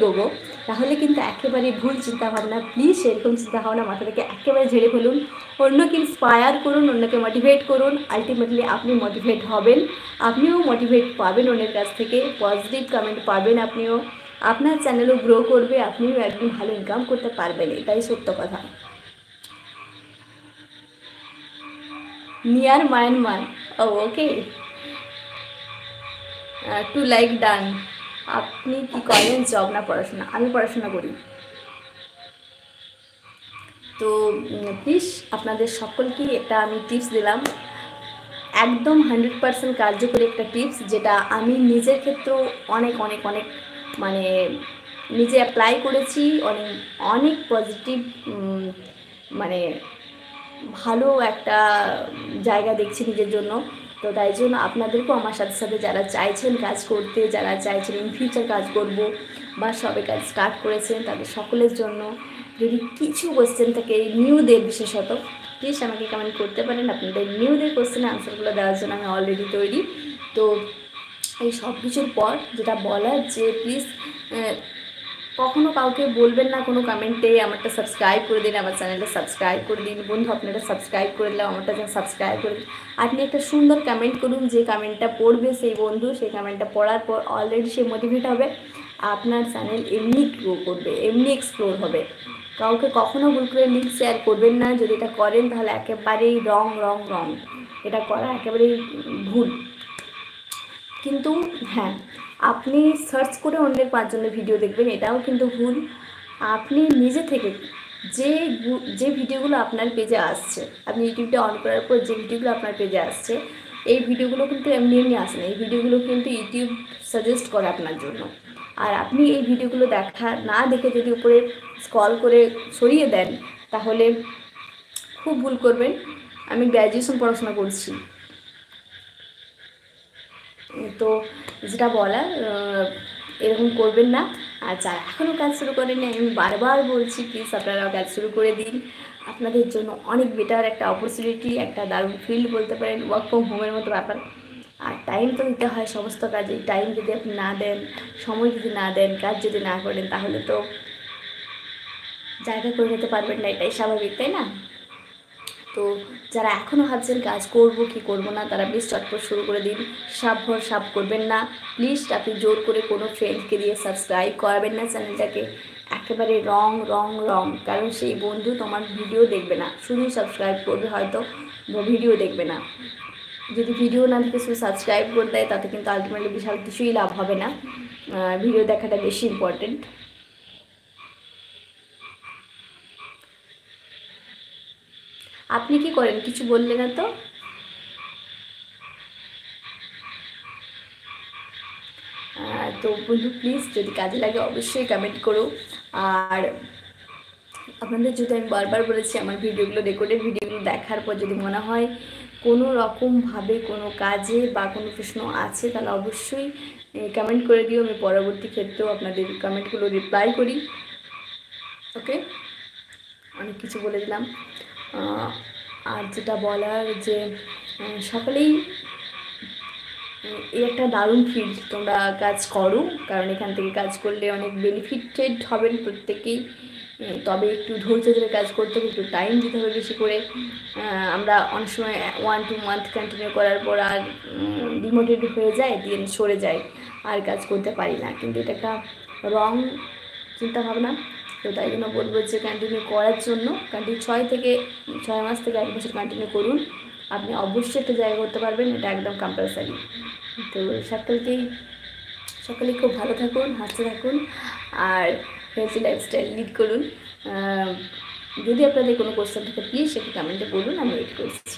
এগোবো, তাহলে কিন্তু একেবারে ভুল চিন্তাভাবনা। প্লিজ সেরকম চিন্তাভাবনা মাথা থেকে একেবারে ঝেড়ে ফেলুন। অন্যকে ইন্সপায়ার করুন, অন্যকে মোটিভেট করুন। আলটিমেটলি আপনি মোটিভেট হবেন, আপনিও মোটিভেট পাবেন অন্যের কাছ থেকে, পজিটিভ কমেন্ট পাবেন আপনিও, আপনার চ্যানেলও গ্রো করবে, আপনিও একদিন ভালো ইনকাম করতে পারবেন। এটাই সত্য কথা। নিয়ার মায়ানমার, ও ওকে, টু লাইক ডান। আপনি কি করেন, জব না পড়াশোনা? আমি পড়াশোনা করি। তো প্লিজ আপনাদের সকলকেই একটা আমি টিপস দিলাম, একদম 100% কার্যকরী একটা টিপস, যেটা আমি নিজের ক্ষেত্রেও অনেক অনেক অনেক মানে নিজে অ্যাপ্লাই করেছি, অনেক অনেক পজিটিভ মানে ভালো একটা জায়গা দেখছি নিজের জন্য। তো তাই জন্য আপনাদেরকেও আমার সাথে সাথে যারা চাইছেন কাজ করতে, যারা চাইছেন ইন ফিউচার কাজ করব বা সবে কাজ স্টার্ট করেছেন, তাদের সকলের জন্য যদি কিছু কোশ্চেন থাকে নিউদের বিশেষত, প্লিজ আমাকে কমেন্ট করতে পারেন। আপনাদের নিউদের কোশ্চেনের আনসারগুলো দেওয়ার জন্য আমি অলরেডি তৈরি। তো এই সব কিছুর পর যেটা বলার, যে প্লিজ কখনও কাউকে বলবেন না কোনো কমেন্টে আমারটা সাবস্ক্রাইব করে দিন, আমার চ্যানেলটা সাবস্ক্রাইব করে দিন। বন্ধু আপনারা সাবস্ক্রাইব করে দিলাম, আমারটা যেন সাবস্ক্রাইব করে দিন। আপনি একটা সুন্দর কমেন্ট করুন, যে কমেন্টটা পড়বে সেই বন্ধু, সেই কমেন্টটা পড়ার পর অলরেডি সে মোটিভেট হবে, আপনার চ্যানেল এমনি গ্রো করবে, এমনি এক্সপ্লোর হবে। কাউকে কখনও ভুল করে লিঙ্ক শেয়ার করবেন না, যদি এটা করেন তাহলে একেবারেই রং রং রং, এটা করা একেবারেই ভুল। কিন্তু হ্যাঁ, আপনি সার্চ করে অন্যের 5 জনের ভিডিও দেখবেন, এটাও কিন্তু ভুল। আপনি নিজে থেকে যে যে ভিডিওগুলো আপনার পেজে আসছে, আপনি ইউটিউবটা অন করার পর যে ভিডিওগুলো আপনার পেজে আসছে, এই ভিডিওগুলো কিন্তু এমনি এমনি আসে না, এই ভিডিওগুলো কিন্তু ইউটিউব সাজেস্ট করে আপনার জন্য। আর আপনি এই ভিডিওগুলো না দেখে যদি উপরে স্ক্রল করে সরিয়ে দেন, তাহলে খুব ভুল করবেন। আমি গ্র্যাজুয়েশন পড়াশোনা করছি, তো যেটা বলার, এরকম করবেন না। আর যারা এখনও কাজ শুরু করেনি, আমি বারবার বলছি প্লিজ আপনারাও কাজ শুরু করে দিন। আপনাদের জন্য অনেক বেটার একটা অপরচুনিটি, একটা দারুণ ফিল্ড বলতে পারেন, ওয়ার্ক ফ্রম হোমের মতো ব্যাপার। আর টাইম তো দিতে হয় সমস্ত কাজে, টাইম যদি আপনি না দেন, সময় যদি না দেন, কাজ যদি না করেন, তাহলে তো জায়গা করে নিতে পারবেন না, এটাই স্বাভাবিক, তাই না? তো যারা এখনও ভাবছেন কাজ করব কি করব না, তারা প্লিজ চটপট শুরু করে দিন। সাপ ভর সাপ করবেন না প্লিজ। আপনি জোর করে কোনো ফ্রেন্ডকে দিয়ে সাবস্ক্রাইব করাবেন না চ্যানেলটাকে, একেবারে রং রং রং। কারণ সেই বন্ধু তোমার ভিডিও দেখবে না, শুধু সাবস্ক্রাইব করবে, হয়তো ভিডিও দেখবে না। যদি ভিডিও না দেখে শুধু সাবস্ক্রাইব করে দেয়, তাতে কিন্তু আলটিমেটলি বিশাল কিছুই লাভ হবে না। ভিডিও দেখাটা বেশি ইম্পর্টেন্ট। আপনি কি করেন, কিছু বললেন না তো? তো বন্ধু প্লিজ যদি কাজে লাগে অবশ্যই কমেন্ট করো। আর আপনাদের যদি আমি বারবার বলেছি, আমার ভিডিওগুলো, রেকর্ডেড ভিডিওগুলো দেখার পর যদি মনে হয় কোনো রকমভাবে কোনো কাজে বা কোনো প্রশ্ন আছে, তাহলে অবশ্যই কমেন্ট করে দিও। আমি পরবর্তী ক্ষেত্রেও আপনাদের কমেন্টগুলো রিপ্লাই করি। ওকে, অনেক কিছু বলে দিলাম। আর যেটা বলার, যে সকলেই এই একটা দারুণ ফিল্ড, তোমরা কাজ করো, কারণ এখান থেকে কাজ করলে অনেক বেনিফিটেড হবেন প্রত্যেকেই। তবে একটু ধৈর্য ধরে কাজ করতে হবে, একটু টাইম দিতে হবে বেশি করে। আমরা অনেক সময় 1-2 মান্থ কন্টিনিউ করার পর আর ডিমোটিভেট হয়ে যায়, দিয়ে সরে যায়, আর কাজ করতে পারি না, কিন্তু এটা একটা রং চিন্তাভাবনা। তো তাই জন্য বলবো যে কন্টিনিউ করার জন্য, 6 মাস থেকে 1 বছর কন্টিনিউ করুন, আপনি অবশ্যই একটা জায়গা করতে পারবেন, এটা একদম কম্পালসারি। তো সকলেই খুব ভালো থাকুন, হাসতে থাকুন, আর হেলথি লাইফস্টাইল লিড করুন। যদি আপনাদের কোনো কোশ্চেন থাকে প্লিজ সেটা কমেন্টে বলুন, আমি ওয়েট করছি।